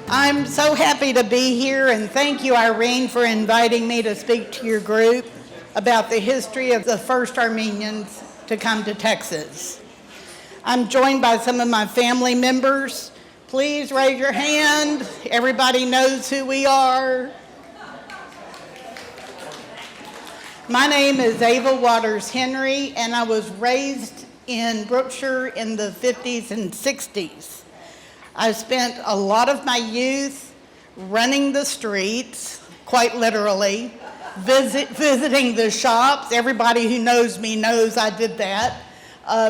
I'm so happy to be here, and thank you, Irene, for inviting me to speak to your group about the history of the first Armenians to come to Texas. I'm joined by some of my family members. Please raise your hand. Everybody knows who we are. My name is Ava Waters Henry, and I was raised in Brookshire in the 50s and 60s. I spent a lot of my youth running the streets, quite literally, visiting the shops. Everybody who knows me knows I did that.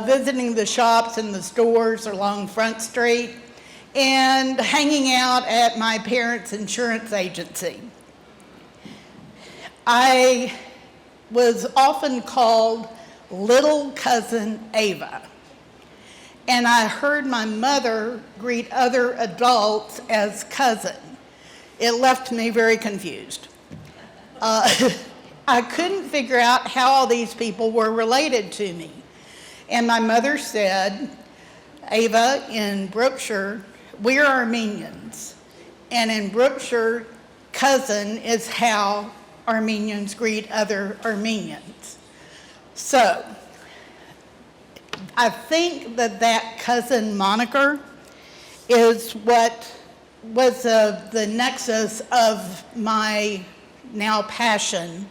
Visiting the shops and the stores along Front Street, and hanging out at my parents' insurance agency. I was often called Little Cousin Ava. And I heard my mother greet other adults as cousin. It left me very confused. I couldn't figure out how all these people were related to me. And my mother said, Ava, in Brookshire, we're Armenians. And in Brookshire, cousin is how Armenians greet other Armenians. So, I think that cousin moniker is what was the nexus of my now passion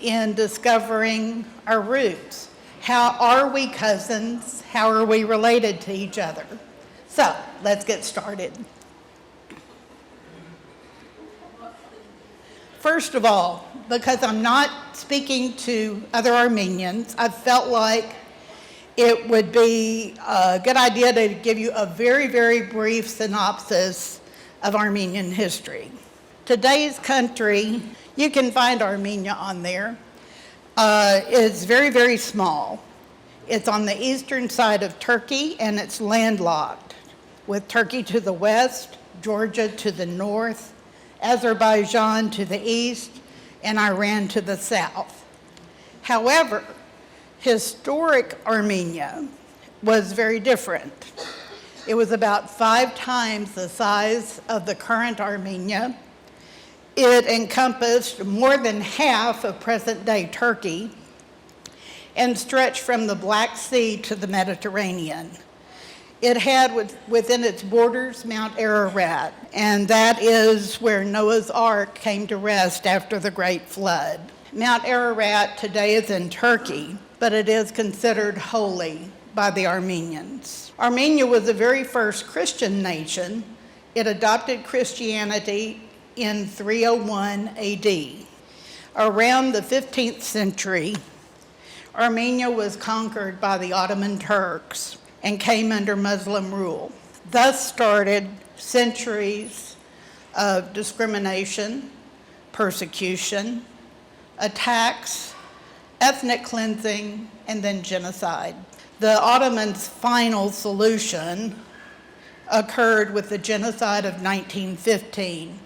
in discovering our roots. How are we cousins? How are we related to each other? So, let's get started. First of all, because I'm not speaking to other Armenians, I felt like it would be a good idea to give you a very, very brief synopsis of Armenian history. Today's country, you can find Armenia on there, is very, very small. It's on the eastern side of Turkey, and it's landlocked, with Turkey to the west, Georgia to the north, Azerbaijan to the east, and Iran to the south. However, historic Armenia was very different. It was about 5 times the size of the current Armenia. It encompassed more than half of present-day Turkey and stretched from the Black Sea to the Mediterranean. It had within its borders Mount Ararat, and that is where Noah's Ark came to rest after the Great Flood. Mount Ararat today is in Turkey, but it is considered holy by the Armenians. Armenia was the very first Christian nation. It adopted Christianity in 301 AD. Around the 15th century, Armenia was conquered by the Ottoman Turks and came under Muslim rule. Thus started centuries of discrimination, persecution, attacks, ethnic cleansing, and then genocide. The Ottomans' final solution occurred with the genocide of 1915,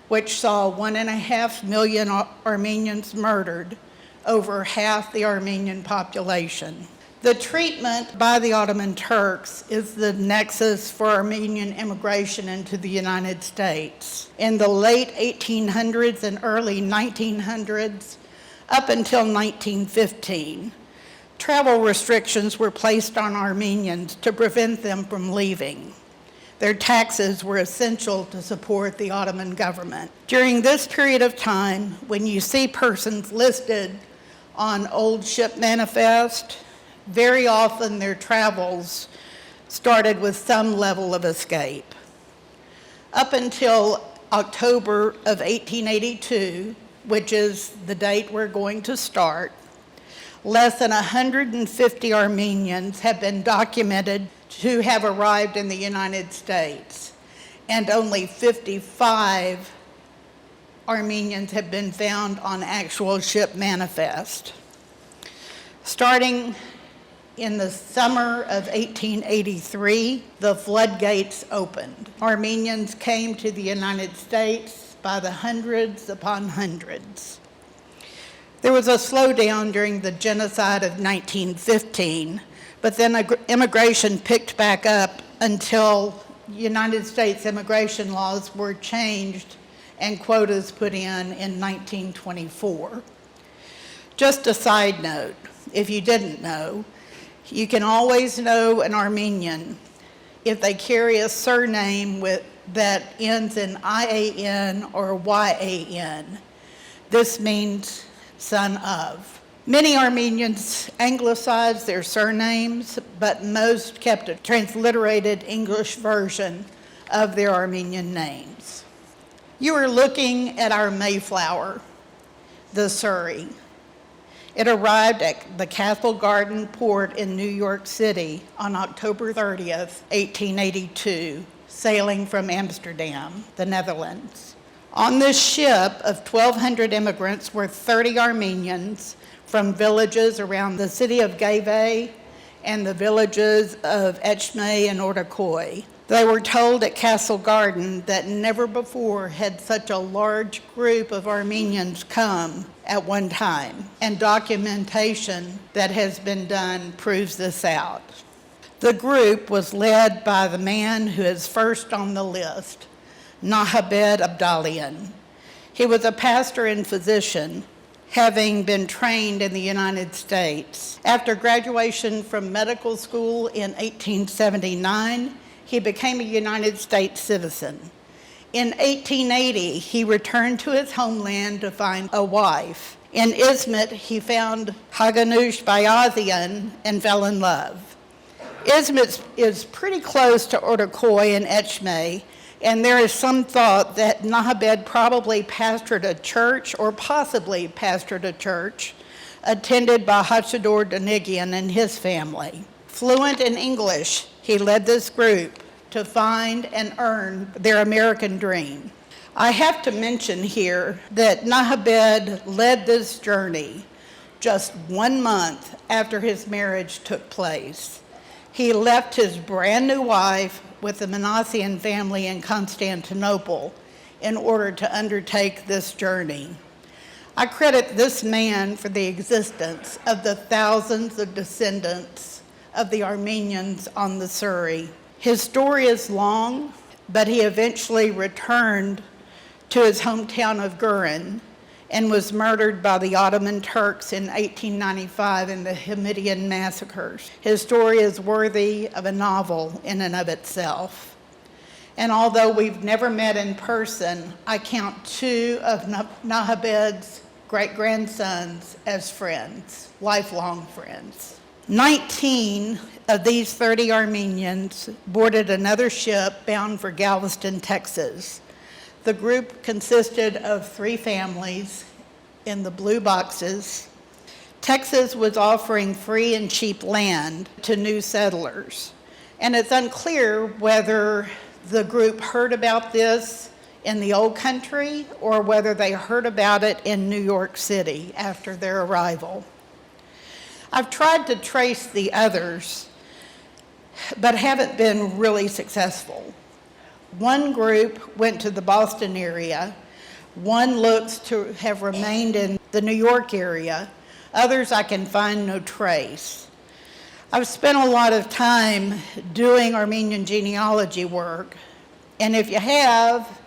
which saw 1.5 million Armenians murdered, over half the Armenian population. The treatment by the Ottoman Turks is the nexus for Armenian immigration into the United States. In the late 1800s and early 1900s, up until 1915, travel restrictions were placed on Armenians to prevent them from leaving. Their taxes were essential to support the Ottoman government. During this period of time, when you see persons listed on old ship manifest, very often their travels started with some level of escape. Up until October of 1882, which is the date we're going to start, less than 150 Armenians have been documented to have arrived in the United States, and only 55 Armenians have been found on actual ship manifest. Starting in the summer of 1883, the floodgates opened. Armenians came to the United States by the hundreds upon hundreds. There was a slowdown during the genocide of 1915, but then immigration picked back up until United States immigration laws were changed and quotas put in 1924. Just a side note, if you didn't know, you can always know an Armenian if they carry a surname that ends in IAN or YAN. This means son of. Many Armenians anglicized their surnames, but most kept a transliterated English version of their Armenian names. You are looking at our Mayflower, the Surrey. It arrived at the Castle Garden port in New York City on October 30th, 1882, sailing from Amsterdam, the Netherlands. On this ship of 1,200 immigrants were 30 Armenians from villages around the city of Gave and the villages of Echme and Ortaköy. They were told at Castle Garden that never before had such a large group of Armenians come at one time, and documentation that has been done proves this out. The group was led by the man who is first on the list, Nahabed Abdalian. He was a pastor and physician, having been trained in the United States. After graduation from medical school in 1879, he became a United States citizen. In 1880, he returned to his homeland to find a wife. In Izmit, he found Haganush Bayazian and fell in love. Izmit is pretty close to Ortaköy and Echme, and there is some thought that Nahabed probably pastored a church, or possibly pastored a church, attended by Hachador Danigian and his family. Fluent in English, he led this group to find and earn their American dream. I have to mention here that Nahabed led this journey just 1 month after his marriage took place. He left his brand new wife with the Manassian family in Constantinople in order to undertake this journey. I credit this man for the existence of the thousands of descendants of the Armenians on the Surrey. His story is long, but he eventually returned to his hometown of Gurin and was murdered by the Ottoman Turks in 1895 in the Hamidian massacres. His story is worthy of a novel in and of itself. And although we've never met in person, I count 2 of Nahabed's great-grandsons as friends, lifelong friends. 19 of these 30 Armenians boarded another ship bound for Galveston, Texas. The group consisted of 3 families in the blue boxes. Texas was offering free and cheap land to new settlers, and it's unclear whether the group heard about this in the old country or whether they heard about it in New York City after their arrival. I've tried to trace the others, but haven't been really successful. One group went to the Boston area. One looks to have remained in the New York area. Others I can find no trace. I've spent a lot of time doing Armenian genealogy work, and if you have,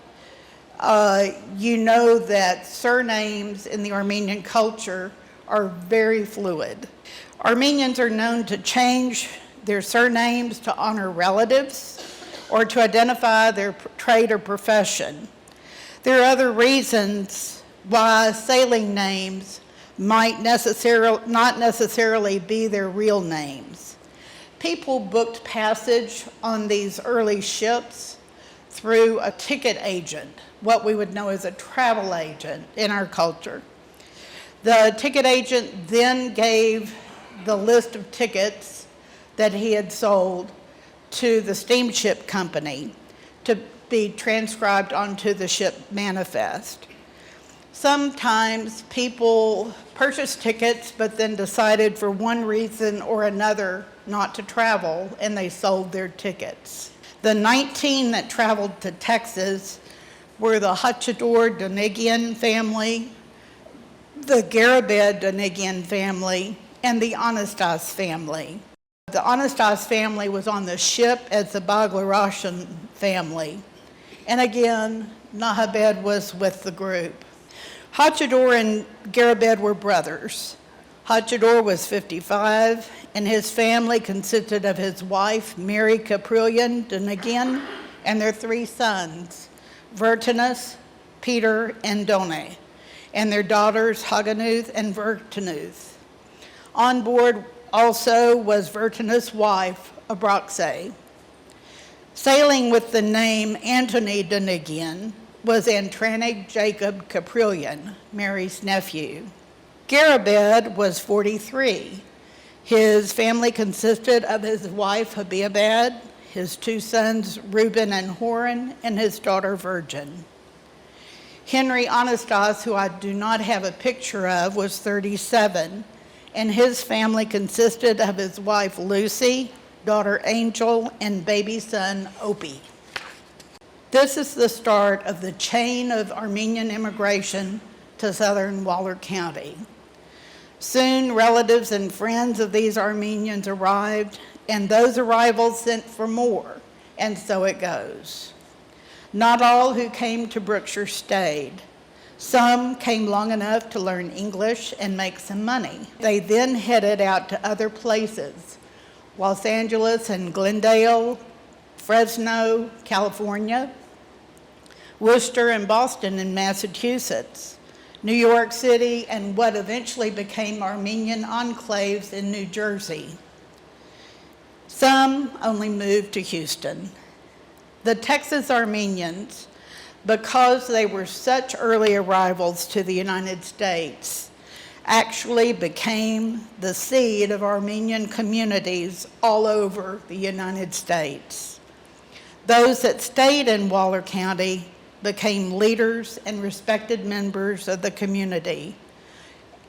you know that surnames in the Armenian culture are very fluid. Armenians are known to change their surnames to honor relatives or to identify their trade or profession. There are other reasons why sailing names might not necessarily be their real names. People booked passage on these early ships through a ticket agent, what we would know as a travel agent in our culture. The ticket agent then gave the list of tickets that he had sold to the steamship company to be transcribed onto the ship manifest. Sometimes people purchased tickets but then decided for one reason or another not to travel, and they sold their tickets. The 19 that traveled to Texas were the Hachador Danigian family, the Garibed Danigian family, and the Anastas family. The Anastas family was on the ship as the Baglarashian family. And again, Nahabed was with the group. Hachador and Garabed were brothers. Hachador was 55, and his family consisted of his wife, Mary Caprillion Denigian, and their 3 sons, Vertinus, Peter, and Done, and their daughters, Haganuth and Vertinuth. On board also was Vertinus' wife, Abraxe. Sailing with the name Antony Denigian was Antranig Jacob Caprillion, Mary's nephew. Garabed was 43. His family consisted of his wife Abiabed, his 2 sons Reuben and Horan, and his daughter Virgin. Henry Anastas, who I do not have a picture of, was 37, and his family consisted of his wife Lucy, daughter Angel, and baby son Opie. This is the start of the chain of Armenian immigration to southern Waller County. Soon, relatives and friends of these Armenians arrived, and those arrivals sent for more, and so it goes. Not all who came to Brookshire stayed. Some came long enough to learn English and make some money. They then headed out to other places, Los Angeles and Glendale, Fresno, California, Worcester and Boston in Massachusetts, New York City, and what eventually became Armenian enclaves in New Jersey. Some only moved to Houston. The Texas Armenians, because they were such early arrivals to the United States, actually became the seed of Armenian communities all over the United States. Those that stayed in Waller County became leaders and respected members of the community.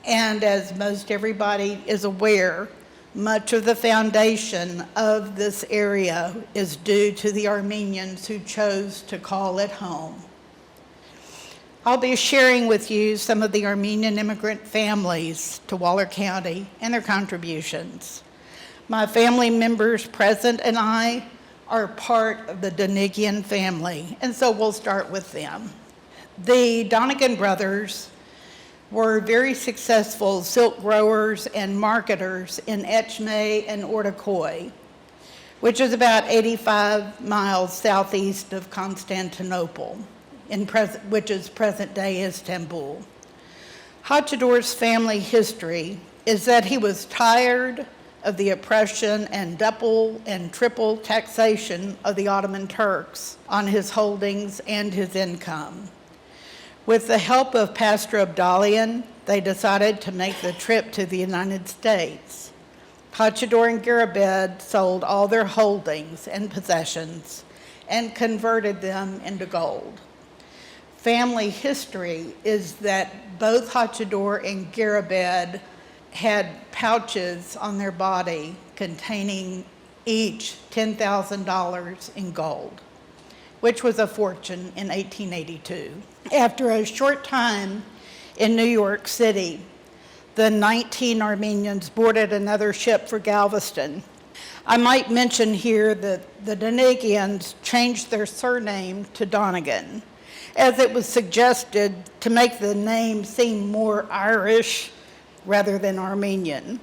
And as most everybody is aware, much of the foundation of this area is due to the Armenians who chose to call it home. I'll be sharing with you some of the Armenian immigrant families to Waller County and their contributions. My family members present and I are part of the Denigian family, and so we'll start with them. The Donegan brothers were very successful silk growers and marketers in Etchme and Ortaköy, which is about 85 miles southeast of Constantinople, which is present-day Istanbul. Hachador's family history is that he was tired of the oppression and double and triple taxation of the Ottoman Turks on his holdings and his income. With the help of Pastor Abdalian, they decided to make the trip to the United States. Hachador and Garabed sold all their holdings and possessions and converted them into gold. Family history is that both Hachador and Garabed had pouches on their body containing each $10,000 in gold, which was a fortune in 1882. After a short time in New York City, the 19 Armenians boarded another ship for Galveston. I might mention here that the Denigians changed their surname to Donegan, as it was suggested to make the name seem more Irish rather than Armenian.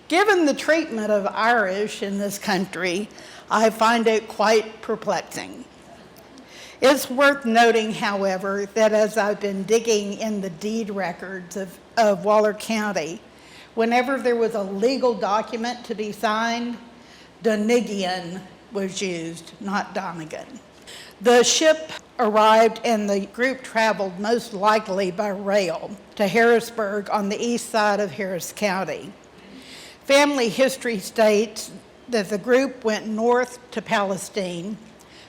Given the treatment of Irish in this country, I find it quite perplexing. It's worth noting, however, that as I've been digging in the deed records of Waller County, whenever there was a legal document to be signed, Denigian was used, not Donegan. The ship arrived and the group traveled most likely by rail to Harrisburg on the east side of Harris County. Family history states that the group went north to Palestine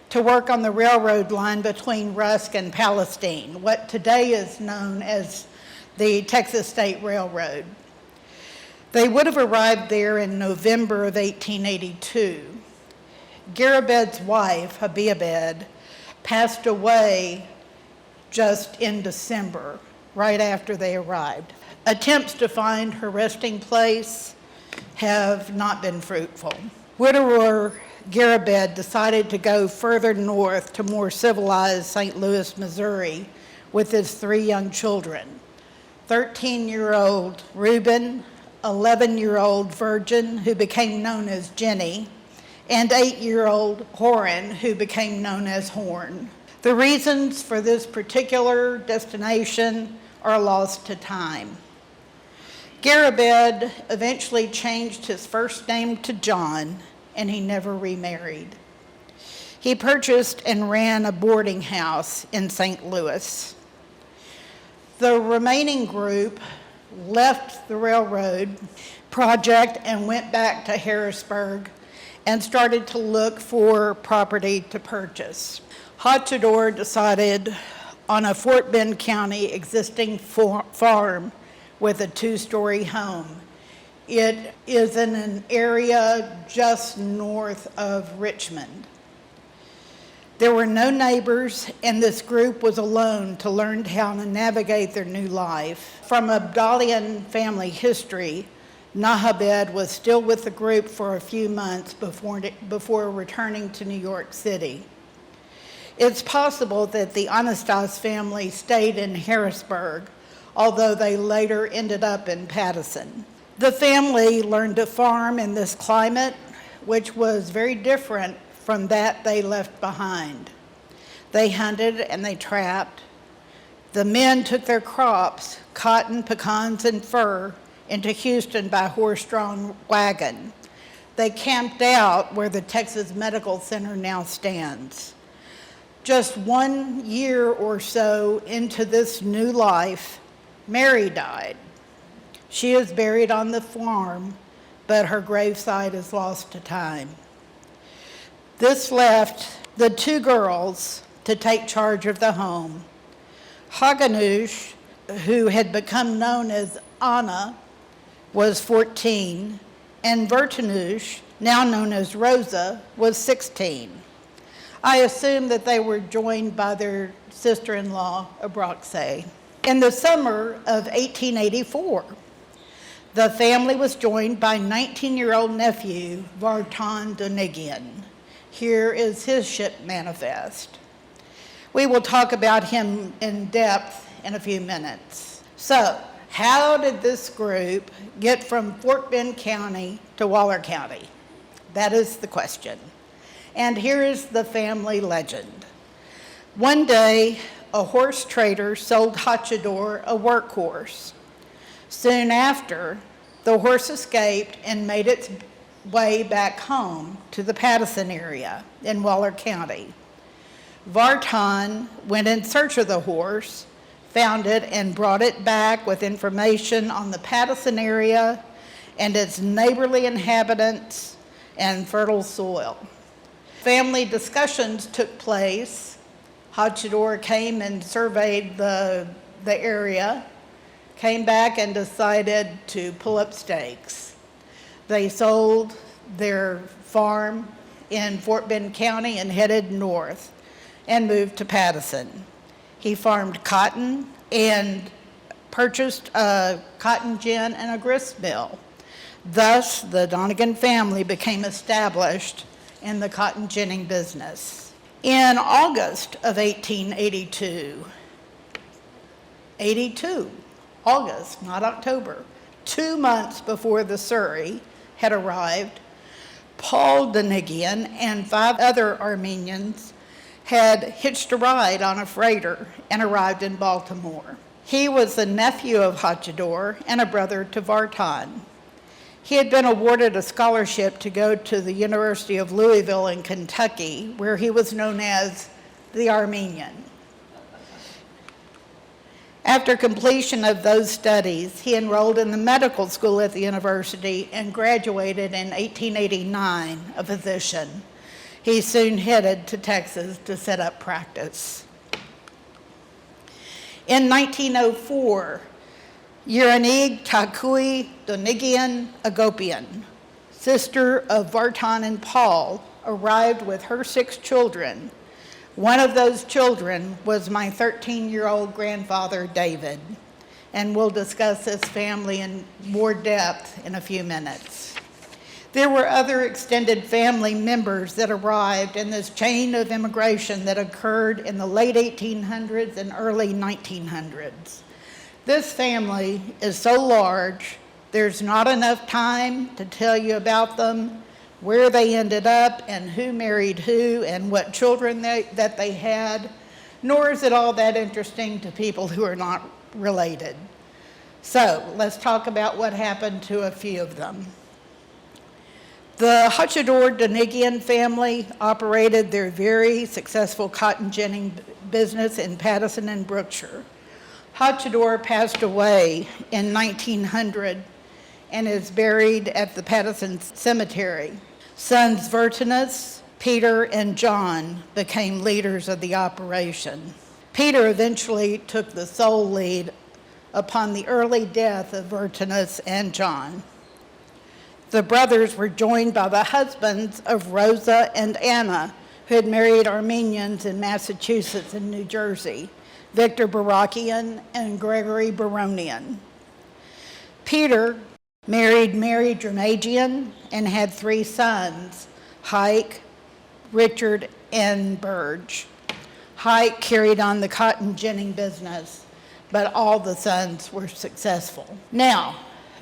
to work on the railroad line between Rusk and Palestine, what today is known as the Texas State Railroad. They would have arrived there in November of 1882. Garabed's wife, Abiabed, passed away just in December, right after they arrived. Attempts to find her resting place have not been fruitful. Widower Garibed decided to go further north to more civilized St. Louis, Missouri, with his 3 young children, 13-year-old Reuben, 11-year-old Virgin, who became known as Jenny, and 8-year-old Horan, who became known as Horn. The reasons for this particular destination are lost to time. Garibed eventually changed his first name to John, and he never remarried. He purchased and ran a boarding house in St. Louis. The remaining group left the railroad project and went back to Harrisburg and started to look for property to purchase. Hachador decided on a Fort Bend County existing farm with a 2-story home. It is in an area just north of Richmond. There were no neighbors, and this group was alone to learn how to navigate their new life. From Abdalian family history, Nahabed was still with the group for a few months before returning to New York City. It's possible that the Anastas family stayed in Harrisburg, although they later ended up in Pattison. The family learned to farm in this climate, which was very different from that they left behind. They hunted and they trapped. The men took their crops, cotton, pecans, and fur, into Houston by horse-drawn wagon. They camped out where the Texas Medical Center now stands. Just 1 year or so into this new life, Mary died. She is buried on the farm, but her gravesite is lost to time. This left the 2 girls to take charge of the home. Haganush, who had become known as Anna, was 14, and Vertanush, now known as Rosa, was 16. I assume that they were joined by their sister-in-law, Abraxe. In the summer of 1884, the family was joined by 19-year-old nephew, Vartan Donigian. Here is his ship manifest. We will talk about him in depth in a few minutes. So, how did this group get from Fort Bend County to Waller County? That is the question. And here is the family legend. One day, a horse trader sold Hachador a workhorse. Soon after, the horse escaped and made its way back home to the Pattison area in Waller County. Vartan went in search of the horse, found it, and brought it back with information on the Pattison area and its neighborly inhabitants and fertile soil. Family discussions took place. Hachador came and surveyed the area, came back and decided to pull up stakes. They sold their farm in Fort Bend County and headed north and moved to Pattison. He farmed cotton and purchased a cotton gin and a grist mill. Thus, the Donegan family became established in the cotton ginning business. In August of 1882, August, not October, 2 months before the Surrey had arrived, Paul Donigian and 5 other Armenians had hitched a ride on a freighter and arrived in Baltimore. He was the nephew of Hachador and a brother to Vartan. He had been awarded a scholarship to go to the University of Louisville in Kentucky, where he was known as the Armenian. After completion of those studies, he enrolled in the medical school at the university and graduated in 1889, a physician. He soon headed to Texas to set up practice. In 1904, Uranig Takui Donigian Agopian, sister of Vartan and Paul, arrived with her 6 children. One of those children was my 13-year-old grandfather, David. and we'll discuss this family in more depth in a few minutes. There were other extended family members that arrived in this chain of immigration that occurred in the late 1800s and early 1900s. This family is so large, there's not enough time to tell you about them, where they ended up, and who married who, and what children that they had, nor is it all that interesting to people who are not related. So let's talk about what happened to a few of them. The Hachador-Donigian family operated their very successful cotton ginning business in Pattison and Brookshire. Hachador passed away in 1900 and is buried at the Pattison Cemetery. Sons Vertinus, Peter, and John became leaders of the operation. Peter eventually took the sole lead upon the early death of Vertinus and John. The brothers were joined by the husbands of Rosa and Anna, who had married Armenians in Massachusetts and New Jersey, Victor Barakian and Gregory Baronian. Peter married Mary Dramagian and had 3 sons, Hike, Richard, and Burge. Hike carried on the cotton ginning business, but all the sons were successful. Now,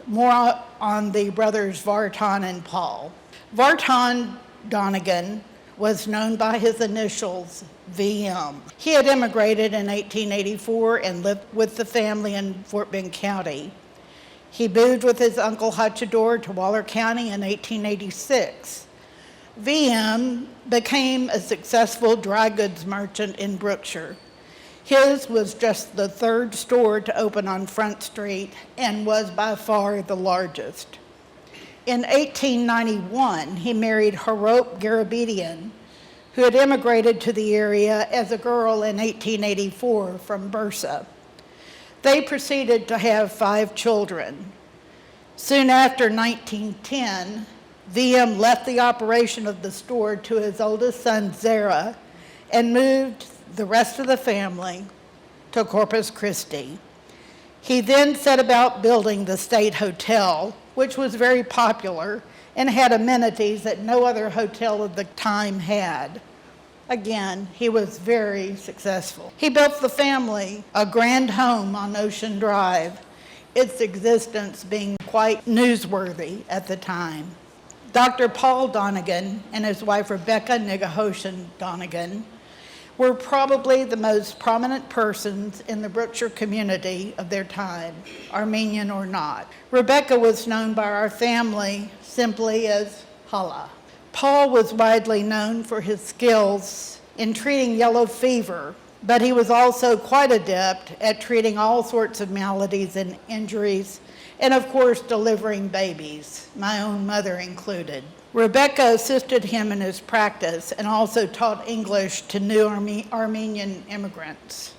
more on the brothers Vartan and Paul. Vartan Donegan was known by his initials, VM. He had immigrated in 1884 and lived with the family in Fort Bend County. He moved with his uncle Hachador to Waller County in 1886. VM became a successful dry goods merchant in Brookshire. His was just the 3rd store to open on Front Street and was by far the largest. In 1891, he married Harop Garabedian, who had immigrated to the area as a girl in 1884 from Bursa. They proceeded to have 5 children. Soon after 1910, VM left the operation of the store to his oldest son, Zara, and moved the rest of the family to Corpus Christi. He then set about building the State Hotel, which was very popular and had amenities that no other hotel of the time had. Again, he was very successful. He built the family a grand home on Ocean Drive, its existence being quite newsworthy at the time. Dr. Paul Donegan and his wife Rebecca Nigahoshan Donegan were probably the most prominent persons in the Brookshire community of their time, Armenian or not. Rebecca was known by our family simply as Hala. Paul was widely known for his skills in treating yellow fever, but he was also quite adept at treating all sorts of maladies and injuries, and of course delivering babies, my own mother included. Rebecca assisted him in his practice and also taught English to new Armenian immigrants.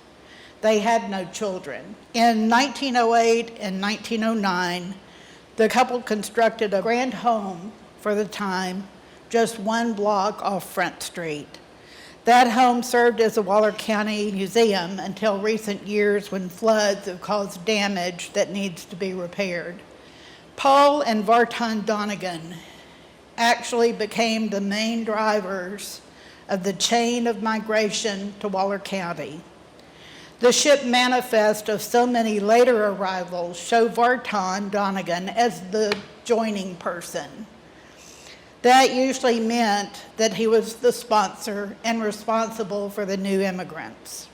They had no children. In 1908 and 1909, the couple constructed a grand home for the time, just 1 block off Front Street. That home served as a Waller County museum until recent years when floods have caused damage that needs to be repaired. Paul and Vartan Donegan actually became the main drivers of the chain of migration to Waller County. The ship manifest of so many later arrivals show Vartan Donegan as the joining person. That usually meant that he was the sponsor and responsible for the new immigrants.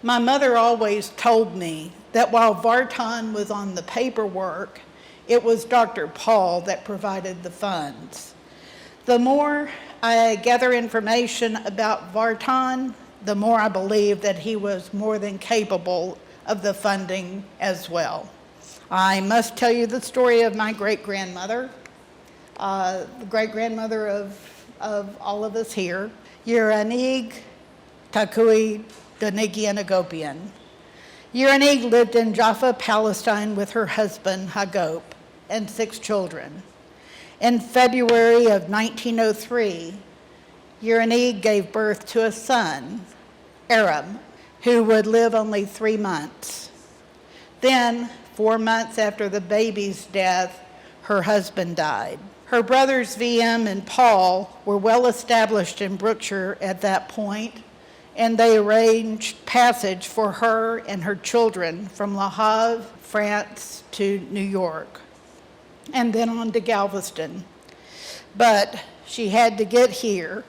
My mother always told me that while Vartan was on the paperwork, it was Dr. Paul that provided the funds. The more I gather information about Vartan, the more I believe that he was more than capable of the funding as well. I must tell you the story of my great-grandmother, the great-grandmother of all of us here, Uranig Takui Donigian Agopian. Uranig lived in Jaffa, Palestine with her husband, Hagop, and 6 children. In February of 1903, Uranig gave birth to a son, Aram, who would live only 3 months. Then, 4 months after the baby's death, her husband died. Her brothers VM and Paul were well established in Brookshire at that point, and they arranged passage for her and her children from Le Havre, France, to New York, and then on to Galveston. But she had to get here,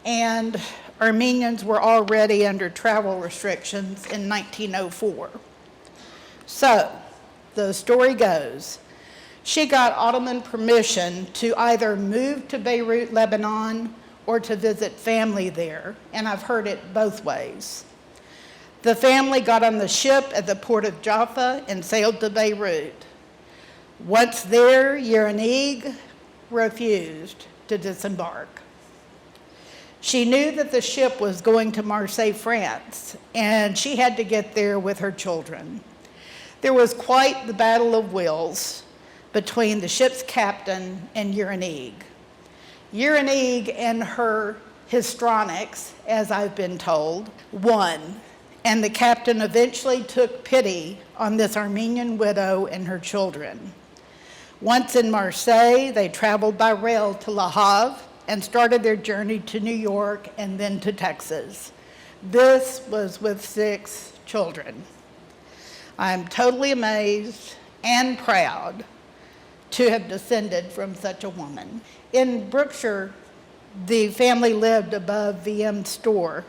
and Armenians were already under travel restrictions in 1904. So, the story goes, she got Ottoman permission to either move to Beirut, Lebanon, or to visit family there, and I've heard it both ways. The family got on the ship at the port of Jaffa and sailed to Beirut. Once there, Yerenig refused to disembark. She knew that the ship was going to Marseille, France, and she had to get there with her children. There was quite the battle of wills between the ship's captain and Yerenig. Yerenig and her histrionics, as I've been told, won, and the captain eventually took pity on this Armenian widow and her children. Once in Marseille, they traveled by rail to Le Havre and started their journey to New York and then to Texas. This was with 6 children. I'm totally amazed and proud to have descended from such a woman. In Brookshire, the family lived above VM's store.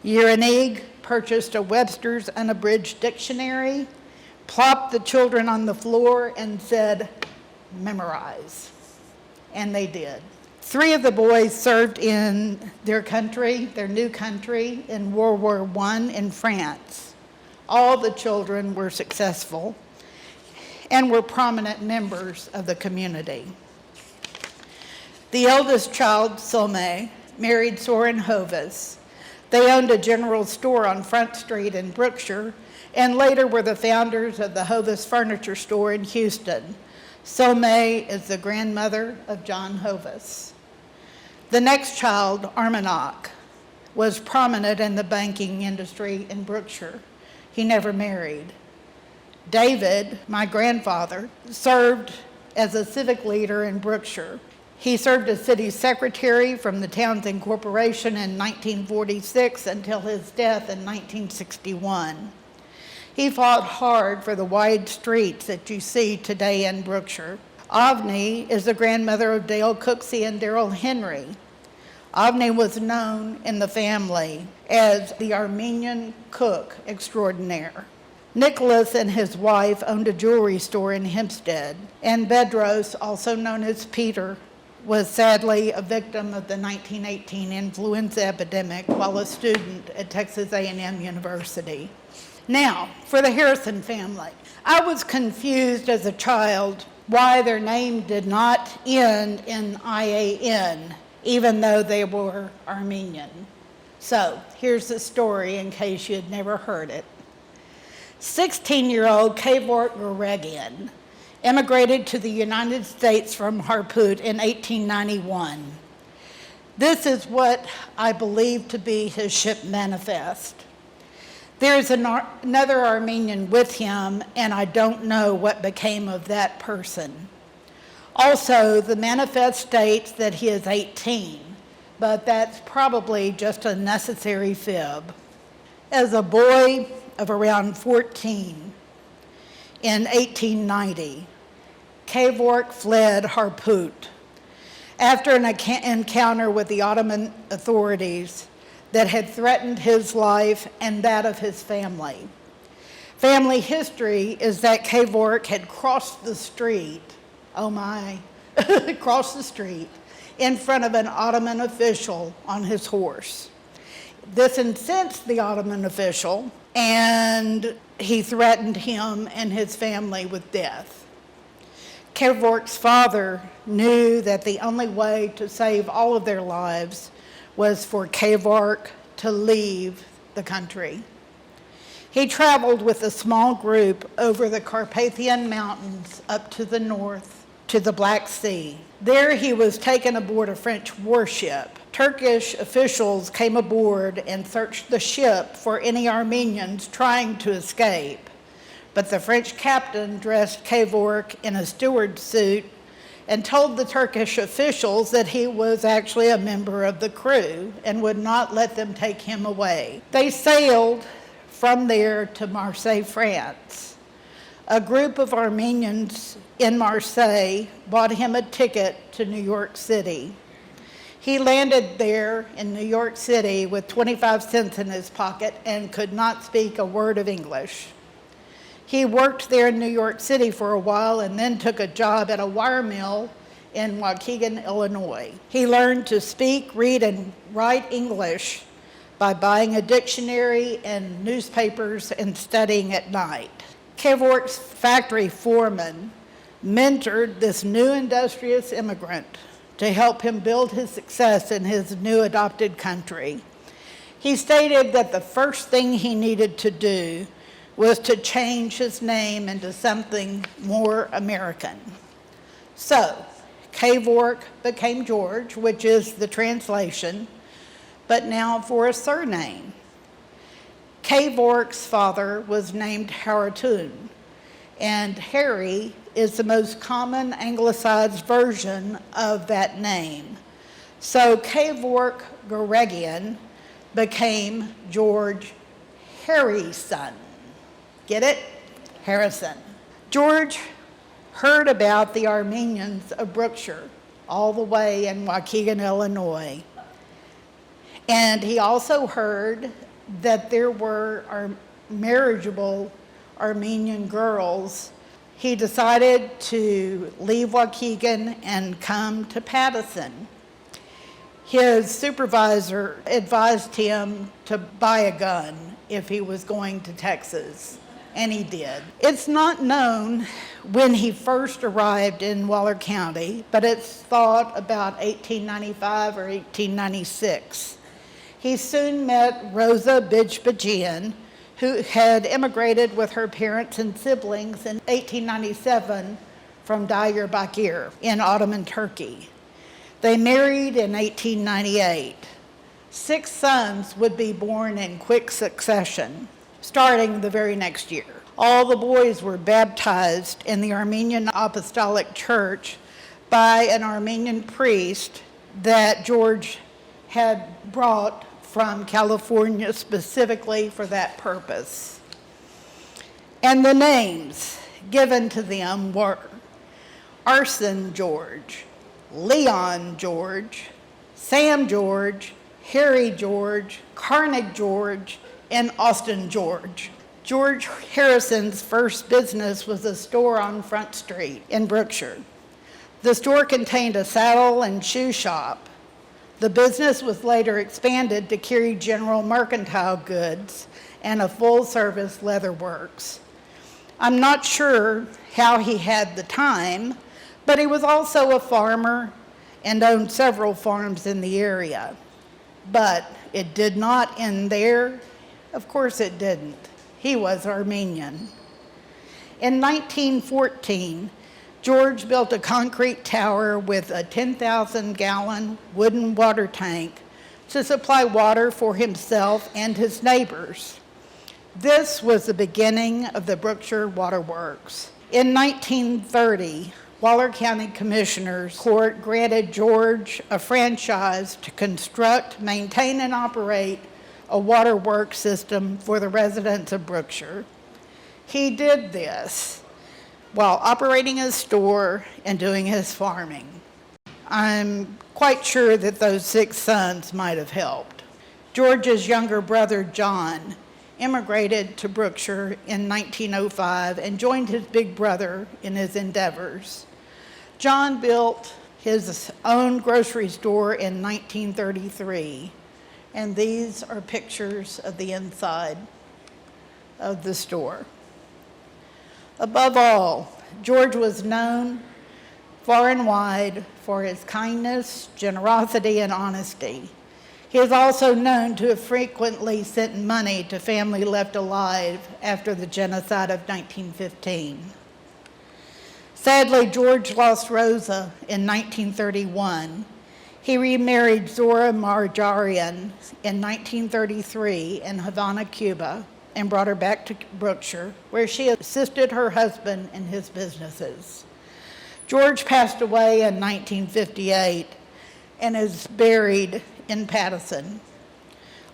Yerenig purchased a Webster's Unabridged Dictionary, plopped the children on the floor, and said, "Memorize." And they did. 3 of the boys served in their country, their new country, in World War I in France. All the children were successful and were prominent members of the community. The eldest child, Some, married Soren Hovis. They owned a general store on Front Street in Brookshire and later were the founders of the Hovis Furniture Store in Houston. Some is the grandmother of John Hovis. The next child, Armenian, was prominent in the banking industry in Brookshire. He never married. David, my grandfather, served as a civic leader in Brookshire. He served as city secretary from the town's incorporation in 1946 until his death in 1961. He fought hard for the wide streets that you see today in Brookshire. Avni is the grandmother of Dale Cooksey and Darrell Henry. Avni was known in the family as the Armenian cook extraordinaire. Nicholas and his wife owned a jewelry store in Hempstead, and Bedros, also known as Peter, was sadly a victim of the 1918 influenza epidemic while a student at Texas A&M University. Now, for the Harrison family. I was confused as a child why their name did not end in IAN, even though they were Armenian. So, here's the story in case you had never heard it. 16-year-old Kevork Goregian immigrated to the United States from Harput in 1891. This is what I believe to be his ship manifest. There's another Armenian with him, and I don't know what became of that person. Also, the manifest states that he is 18, but that's probably just a necessary fib. As a boy of around 14, in 1890, Kevork fled Harput after an encounter with the Ottoman authorities that had threatened his life and that of his family. Family history is that Kevork had crossed the street, oh my, crossed the street in front of an Ottoman official on his horse. This incensed the Ottoman official, and he threatened him and his family with death. Kevork's father knew that the only way to save all of their lives was for Kevork to leave the country. He traveled with a small group over the Carpathian Mountains up to the north to the Black Sea. There he was taken aboard a French warship. Turkish officials came aboard and searched the ship for any Armenians trying to escape. but the French captain dressed Kevork in a steward's suit and told the Turkish officials that he was actually a member of the crew and would not let them take him away. They sailed from there to Marseille, France. A group of Armenians in Marseille bought him a ticket to New York City. He landed there in New York City with 25 cents in his pocket and could not speak a word of English. He worked there in New York City for a while and then took a job at a wire mill in Waukegan, Illinois. He learned to speak, read, and write English by buying a dictionary and newspapers and studying at night. Kevork's factory foreman mentored this new industrious immigrant to help him build his success in his new adopted country. He stated that the first thing he needed to do was to change his name into something more American. So, Kevork became George, which is the translation, but now for a surname. Kevork's father was named Haratun, and Harry is the most common anglicized version of that name. So Kevork Garegian became George Harrison. Get it? Harrison. George heard about the Armenians of Brookshire, all the way in Waukegan, Illinois. And he also heard that there were marriageable Armenian girls. He decided to leave Waukegan and come to Pattison. His supervisor advised him to buy a gun if he was going to Texas, and he did. It's not known when he first arrived in Waller County, but it's thought about 1895 or 1896. He soon met Rosa Bijbajian, who had immigrated with her parents and siblings in 1897 from Diyarbakir in Ottoman Turkey. They married in 1898. 6 sons would be born in quick succession, starting the very next year. All the boys were baptized in the Armenian Apostolic Church by an Armenian priest that George had brought from California specifically for that purpose. And the names given to them were Arson George, Leon George, Sam George, Harry George, Carnegie George, and Austin George. George Harrison's first business was a store on Front Street in Brookshire. The store contained a saddle and shoe shop. The business was later expanded to carry general mercantile goods and a full-service leather works. I'm not sure how he had the time, but he was also a farmer and owned several farms in the area. But it did not end there. Of course it didn't. He was Armenian. In 1914, George built a concrete tower with a 10,000-gallon wooden water tank to supply water for himself and his neighbors. This was the beginning of the Brookshire Water Works. In 1930, Waller County Commissioners Court granted George a franchise to construct, maintain, and operate a waterworks system for the residents of Brookshire. He did this while operating his store and doing his farming. I'm quite sure that those 6 sons might have helped. George's younger brother, John, immigrated to Brookshire in 1905 and joined his big brother in his endeavors. John built his own grocery store in 1933, and these are pictures of the inside of the store. Above all, George was known far and wide for his kindness, generosity, and honesty. He is also known to have frequently sent money to family left alive after the genocide of 1915. Sadly, George lost Rosa in 1931. He remarried Zora Marjarian in 1933 in Havana, Cuba, and brought her back to Brookshire, where she assisted her husband in his businesses. George passed away in 1958 and is buried in Pattison.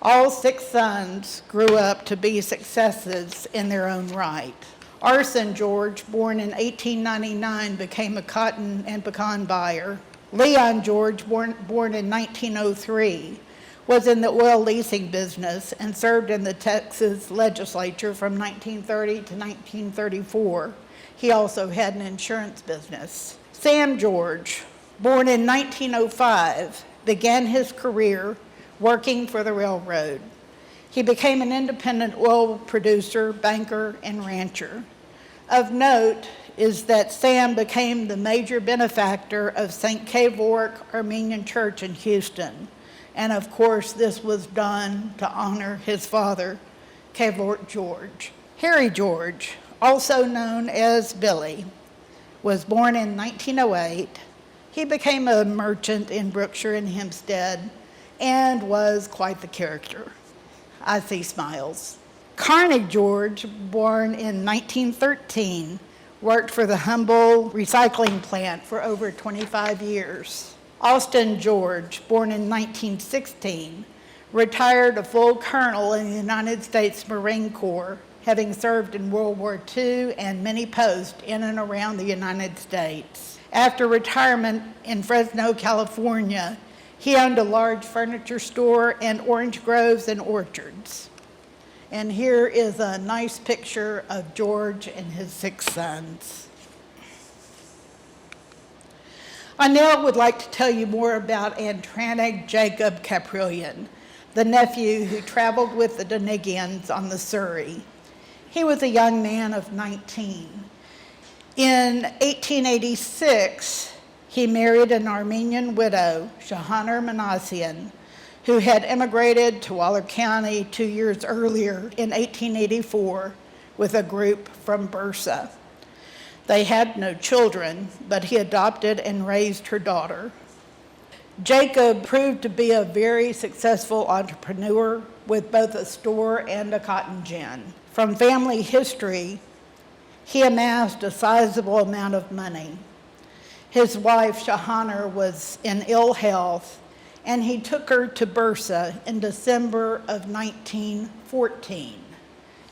All 6 sons grew up to be successes in their own right. Arson George, born in 1899, became a cotton and pecan buyer. Leon George, born in 1903, was in the oil leasing business and served in the Texas legislature from 1930 to 1934. He also had an insurance business. Sam George, born in 1905, began his career working for the railroad. He became an independent oil producer, banker, and rancher. Of note is that Sam became the major benefactor of St. Kevork Armenian Church in Houston. And of course, this was done to honor his father, Kevork George. Harry George, also known as Billy, was born in 1908. He became a merchant in Brookshire and Hempstead and was quite the character. I see smiles. Carney George, born in 1913, worked for the humble recycling plant for over 25 years. Austin George, born in 1916, retired a full colonel in the United States Marine Corps, having served in World War II and many posts in and around the United States. After retirement in Fresno, California, he owned a large furniture store and orange groves and orchards. And here is a nice picture of George and his 6 sons. I now would like to tell you more about Antranik Jacob Caprillion, the nephew who traveled with the Donigians on the Surrey. He was a young man of 19. In 1886, he married an Armenian widow, Shahanar Manassian, who had immigrated to Waller County 2 years earlier in 1884 with a group from Bursa. They had no children, but he adopted and raised her daughter. Jacob proved to be a very successful entrepreneur with both a store and a cotton gin. From family history, he amassed a sizable amount of money. His wife, Shahanar, was in ill health, and he took her to Bursa in December of 1914.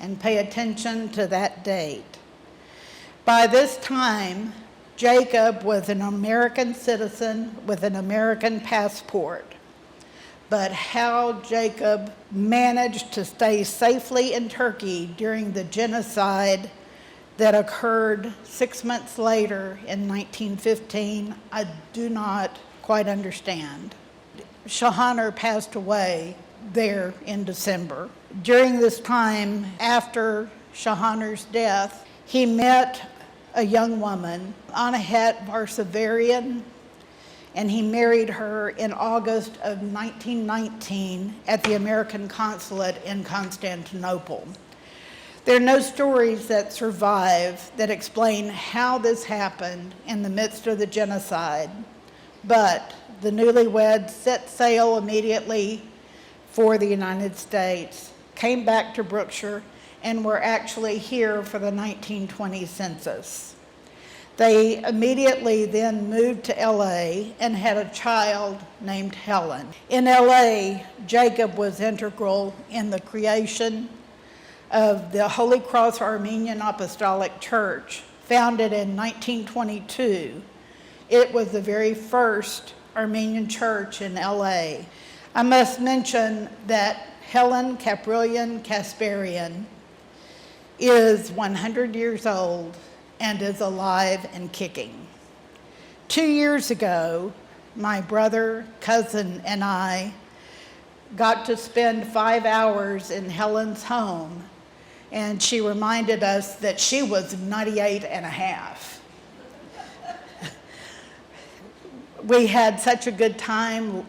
And pay attention to that date. By this time, Jacob was an American citizen with an American passport. But how Jacob managed to stay safely in Turkey during the genocide that occurred 6 months later in 1915, I do not quite understand. Shahanar passed away there in December. During this time, after Shahanar's death, he met a young woman, Anahet Varsavarian, and he married her in August of 1919 at the American consulate in Constantinople. There are no stories that survive that explain how this happened in the midst of the genocide, but the newlyweds set sail immediately for the United States, came back to Brookshire, and were actually here for the 1920 census. They immediately then moved to LA and had a child named Helen. In LA, Jacob was integral in the creation of the Holy Cross Armenian Apostolic Church, founded in 1922. It was the very first Armenian church in LA. I must mention that Helen Caprillion Kasparian is 100 years old and is alive and kicking. 2 years ago, my brother, cousin, and I got to spend 5 hours in Helen's home, and she reminded us that she was 98 and a half. We had such a good time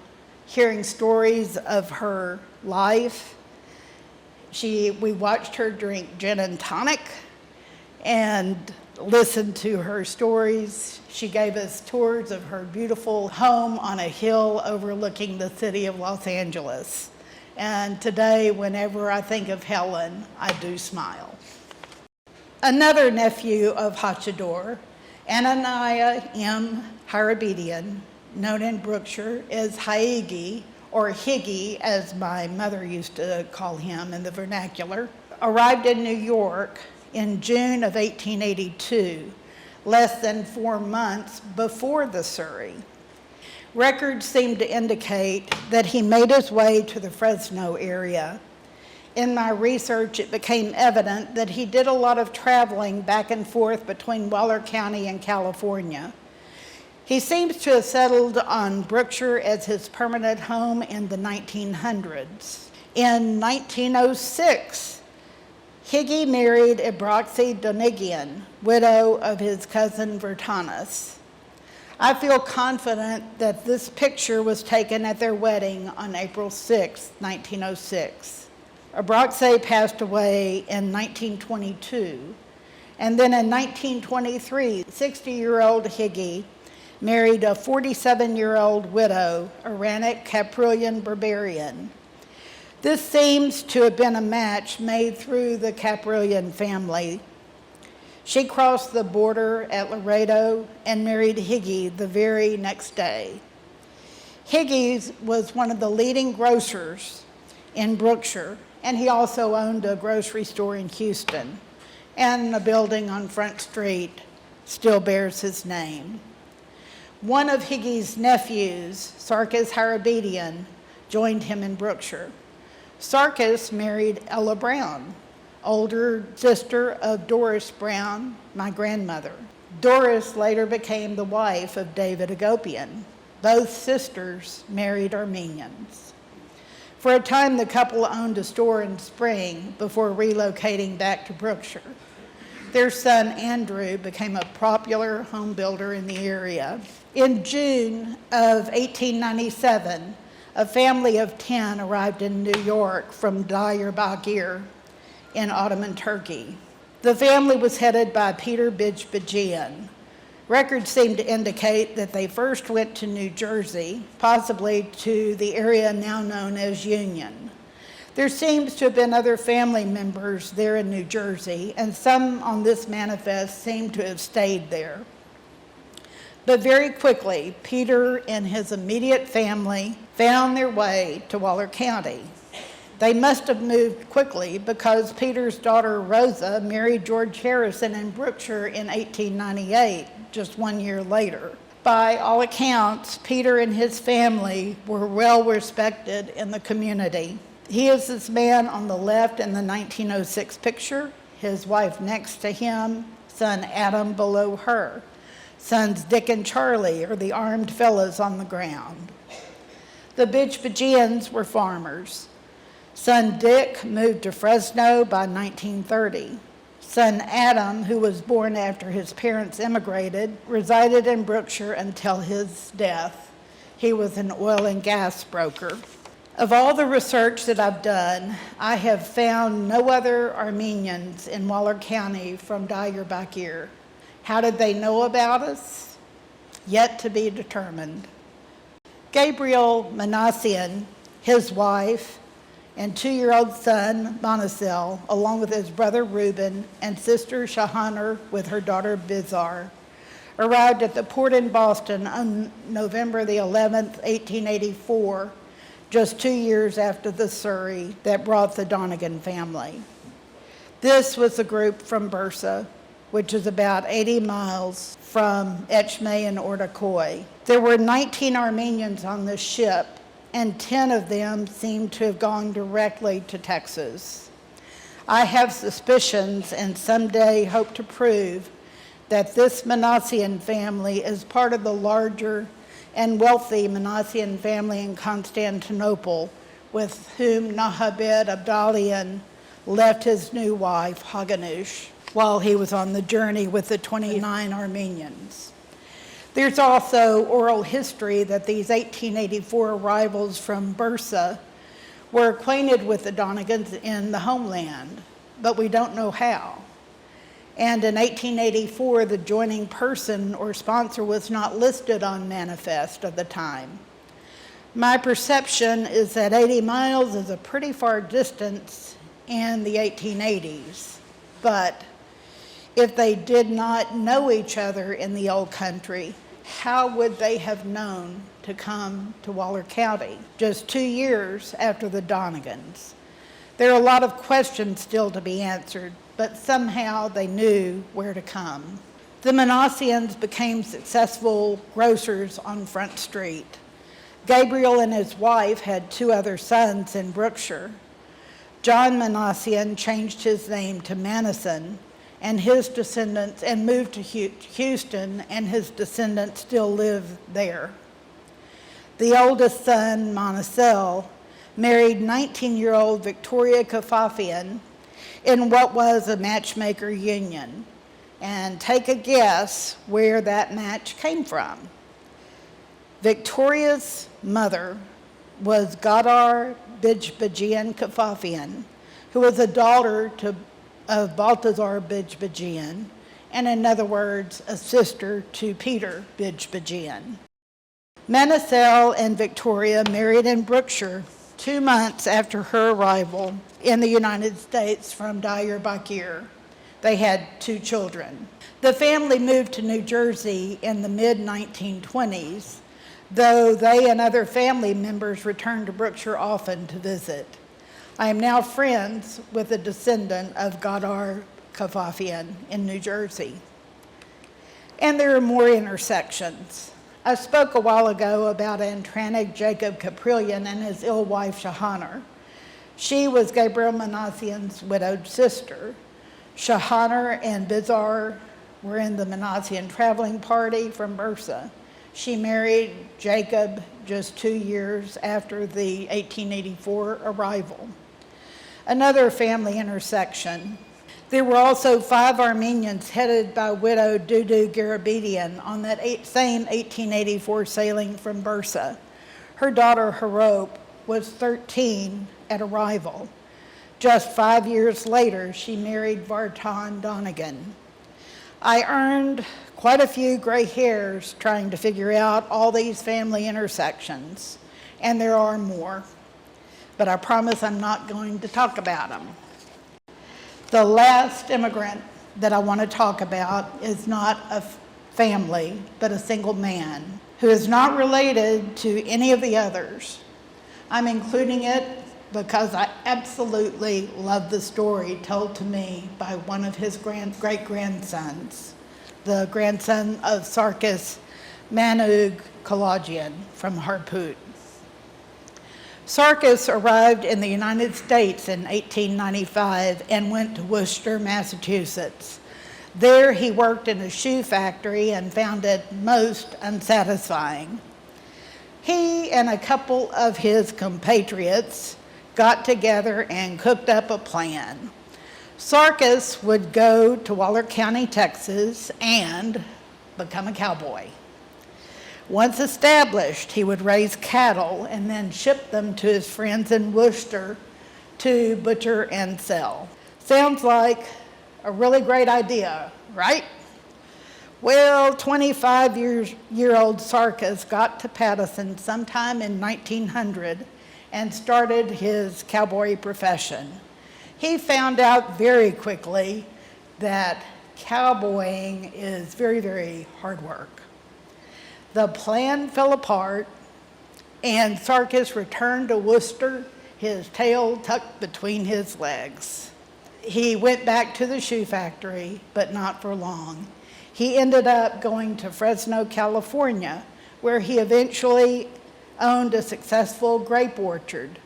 hearing stories of her life. We watched her drink gin and tonic and listened to her stories. She gave us tours of her beautiful home on a hill overlooking the city of Los Angeles. And today, whenever I think of Helen, I do smile. Another nephew of Hachador, Ananiah M. Harabedian, known in Brookshire as Haigi, or Higgy, as my mother used to call him in the vernacular, arrived in New York in June of 1882, less than 4 months before the Surrey. Records seem to indicate that he made his way to the Fresno area. In my research, it became evident that he did a lot of traveling back and forth between Waller County and California. He seems to have settled on Brookshire as his permanent home in the 1900s. In 1906, Higgy married Ebroxy Donigian, widow of his cousin Vertanus. I feel confident that this picture was taken at their wedding on April 6, 1906. Ebroxy passed away in 1922, and then in 1923, 60-year-old Higgy married a 47-year-old widow, Iranic Caprillian Barbarian. This seems to have been a match made through the Caprillian family. She crossed the border at Laredo and married Higgy the very next day. Higgy was one of the leading grocers in Brookshire, and he also owned a grocery store in Houston, and a building on Front Street still bears his name. One of Higgy's nephews, Sarkis Harabedian, joined him in Brookshire. Sarkis married Ella Brown, older sister of Doris Brown, my grandmother. Doris later became the wife of David Agopian. Both sisters married Armenians. For a time, the couple owned a store in Spring before relocating back to Brookshire. Their son, Andrew, became a popular home builder in the area. In June of 1897, a family of 10 arrived in New York from Diyarbakir in Ottoman Turkey. The family was headed by Peter Bijbajian. Records seem to indicate that they first went to New Jersey, possibly to the area now known as Union. There seems to have been other family members there in New Jersey, and some on this manifest seem to have stayed there. But very quickly, Peter and his immediate family found their way to Waller County. They must have moved quickly because Peter's daughter Rosa married George Harrison in Brookshire in 1898, just 1 year later. By all accounts, Peter and his family were well respected in the community. He is this man on the left in the 1906 picture, his wife next to him, son Adam below her. Sons Dick and Charlie are the armed fellows on the ground. The Bijbajians were farmers. Son Dick moved to Fresno by 1930. Son Adam, who was born after his parents immigrated, resided in Brookshire until his death. He was an oil and gas broker. Of all the research that I've done, I have found no other Armenians in Waller County from Diyarbakir. How did they know about us? Yet to be determined. Gabriel Manassian, his wife, and 2-year-old son, Monasel, along with his brother Reuben and sister Shahanar with her daughter Bizar, arrived at the port in Boston on November the 11th, 1884, just 2 years after the Surrey that brought the Donegan family. This was a group from Bursa, which is about 80 miles from Etchme and Ortaköy. There were 19 Armenians on this ship, and 10 of them seem to have gone directly to Texas. I have suspicions and someday hope to prove that this Manassian family is part of the larger and wealthy Manassian family in Constantinople, with whom Nahabed Abdalian left his new wife, Haganush, while he was on the journey with the 29 Armenians. There's also oral history that these 1884 arrivals from Bursa were acquainted with the Donegans in the homeland, but we don't know how. And in 1884, the joining person or sponsor was not listed on manifest of the time. My perception is that 80 miles is a pretty far distance in the 1880s, but if they did not know each other in the old country, how would they have known to come to Waller County just 2 years after the Donegans? There are a lot of questions still to be answered, but somehow they knew where to come. The Manassians became successful grocers on Front Street. Gabriel and his wife had 2 other sons in Brookshire. John Manassian changed his name to Manason, and his descendants, and moved to Houston, and his descendants still live there. The oldest son, Monticello, married 19-year-old Victoria Kafafian in what was a matchmaker union. And take a guess where that match came from. Victoria's mother was Gadar Bijbajian Kafafian, who was a daughter of Balthazar Bijbajian, and in other words, a sister to Peter Bijbajian. Manicel and Victoria married in Brookshire 2 months after her arrival in the United States from Diyarbakir. They had 2 children. The family moved to New Jersey in the mid-1920s, though they and other family members returned to Brookshire often to visit. I am now friends with a descendant of Gadar Kafafian in New Jersey. And there are more intersections. I spoke a while ago about Antranik Jacob Caprillion and his ill wife Shahanar. She was Gabriel Manassian's widowed sister. Shahanar and Bizar were in the Manassian traveling party from Bursa. She married Jacob just 2 years after the 1884 arrival. Another family intersection. There were also 5 Armenians headed by widow Dudu Garabedian on that same 1884 sailing from Bursa. Her daughter Harop was 13 at arrival. Just 5 years later, she married Vartan Donegan. I earned quite a few gray hairs trying to figure out all these family intersections, and there are more, but I promise I'm not going to talk about them. The last immigrant that I want to talk about is not a family, but a single man who is not related to any of the others. I'm including it because I absolutely love the story told to me by one of his great-grandsons, the grandson of Sarkis Manug Kalajian from Harput. Sarkis arrived in the United States in 1895 and went to Worcester, Massachusetts. There he worked in a shoe factory and found it most unsatisfying. He and a couple of his compatriots got together and cooked up a plan. Sarkis would go to Waller County, Texas, and become a cowboy. Once established, he would raise cattle and then ship them to his friends in Worcester to butcher and sell. Sounds like a really great idea, right? Well, 25-year-old Sarkis got to Pattison sometime in 1900 and started his cowboy profession. He found out very quickly that cowboying is very, very hard work. The plan fell apart, and Sarkis returned to Worcester, his tail tucked between his legs. He went back to the shoe factory, but not for long. He ended up going to Fresno, California, where he eventually owned a successful grape orchard.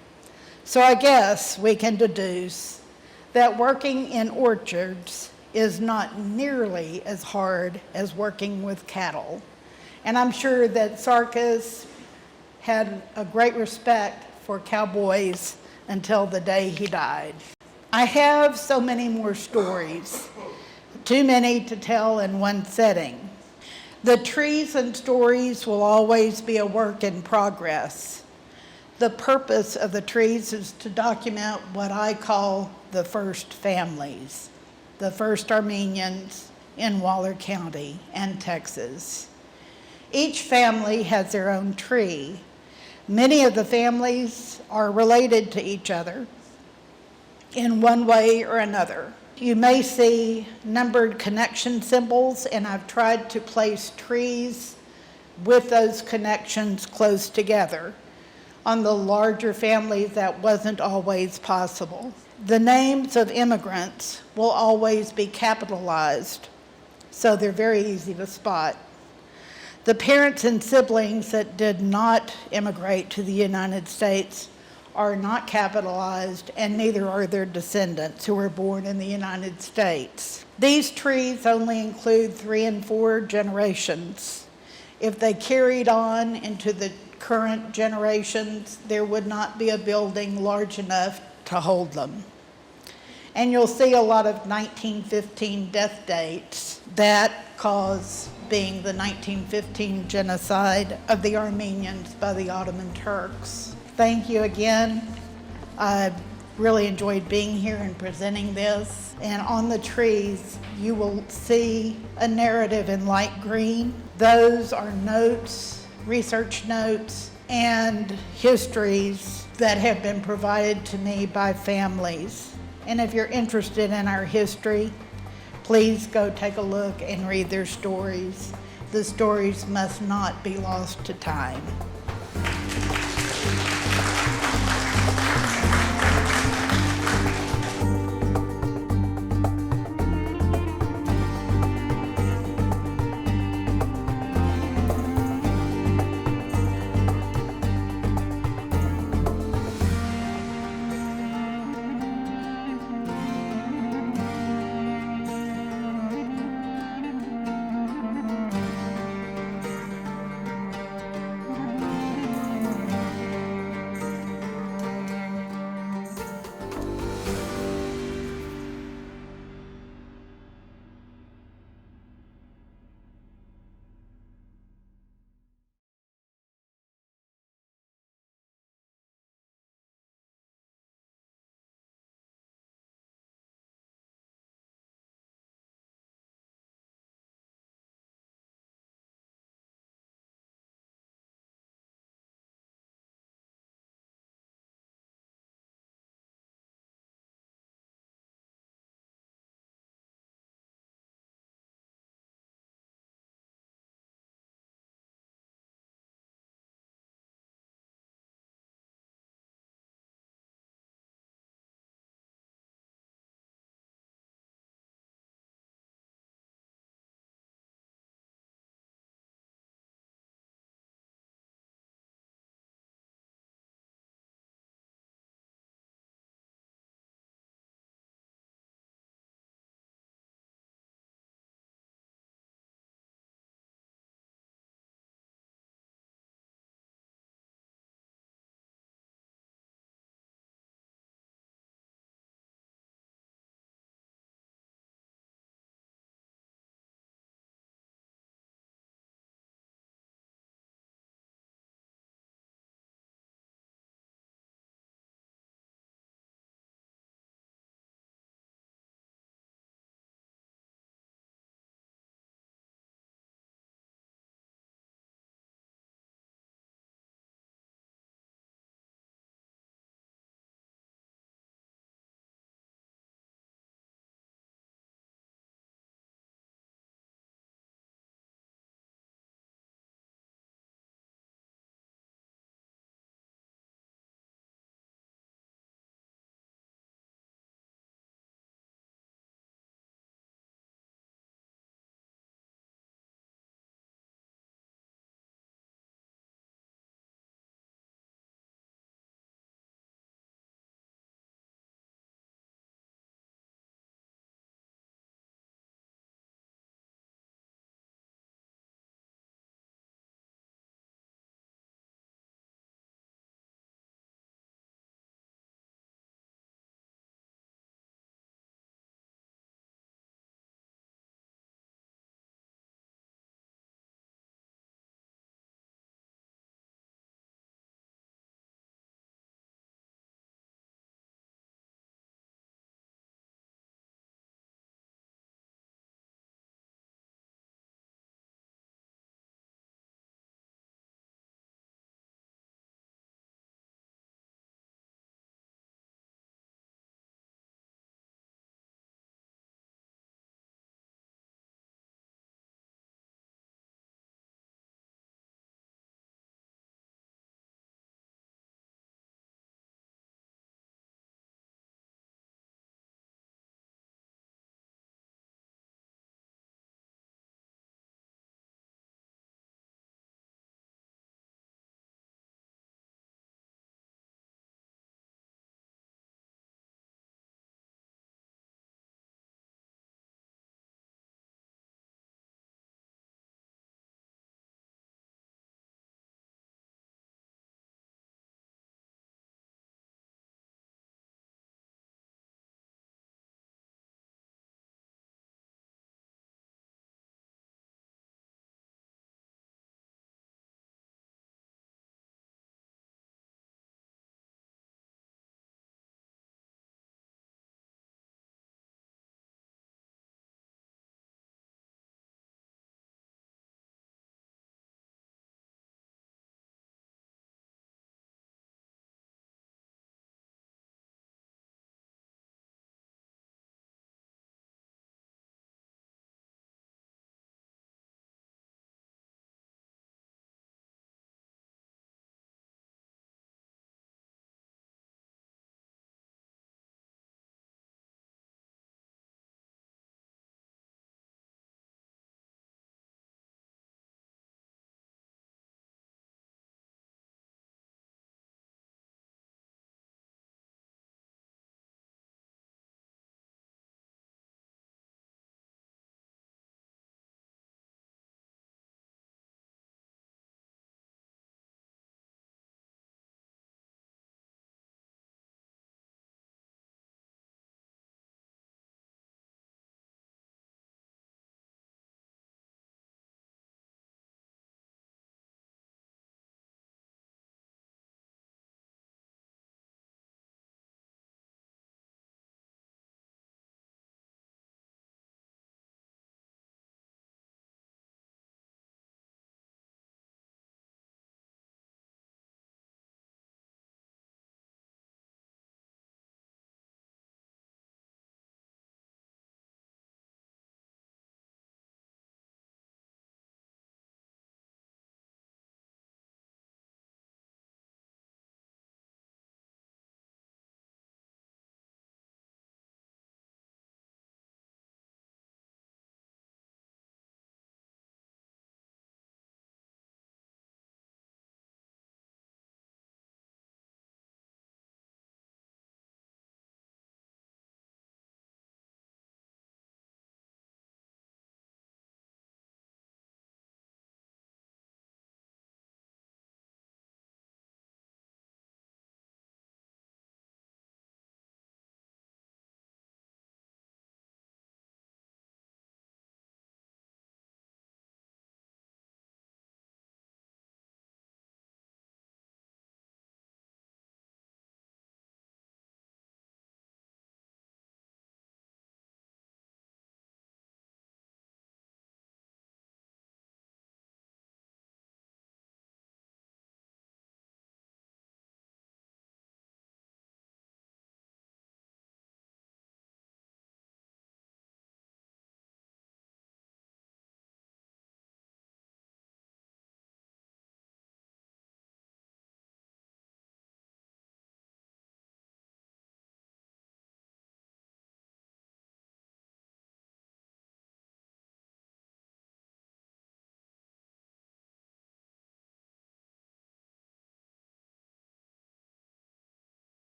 So I guess we can deduce that working in orchards is not nearly as hard as working with cattle. And I'm sure that Sarkis had a great respect for cowboys until the day he died. I have so many more stories, too many to tell in one setting. The trees and stories will always be a work in progress. The purpose of the trees is to document what I call the first families, the first Armenians in Waller County and Texas. Each family has their own tree, Many of the families are related to each other in one way or another. You may see numbered connection symbols, and I've tried to place trees with those connections close together. On the larger families, that wasn't always possible. The names of immigrants will always be capitalized, so they're very easy to spot. The parents and siblings that did not immigrate to the United States are not capitalized, and neither are their descendants who were born in the United States. These trees only include 3 and 4 generations. If they carried on into the current generations, there would not be a building large enough to hold them. And you'll see a lot of 1915 death dates. That cause being the 1915 genocide of the Armenians by the Ottoman Turks. Thank you again. I really enjoyed being here and presenting this. And on the trees, you will see a narrative in light green. Those are notes, research notes, and histories that have been provided to me by families. And if you're interested in our history, please go take a look and read their stories. The stories must not be lost to time.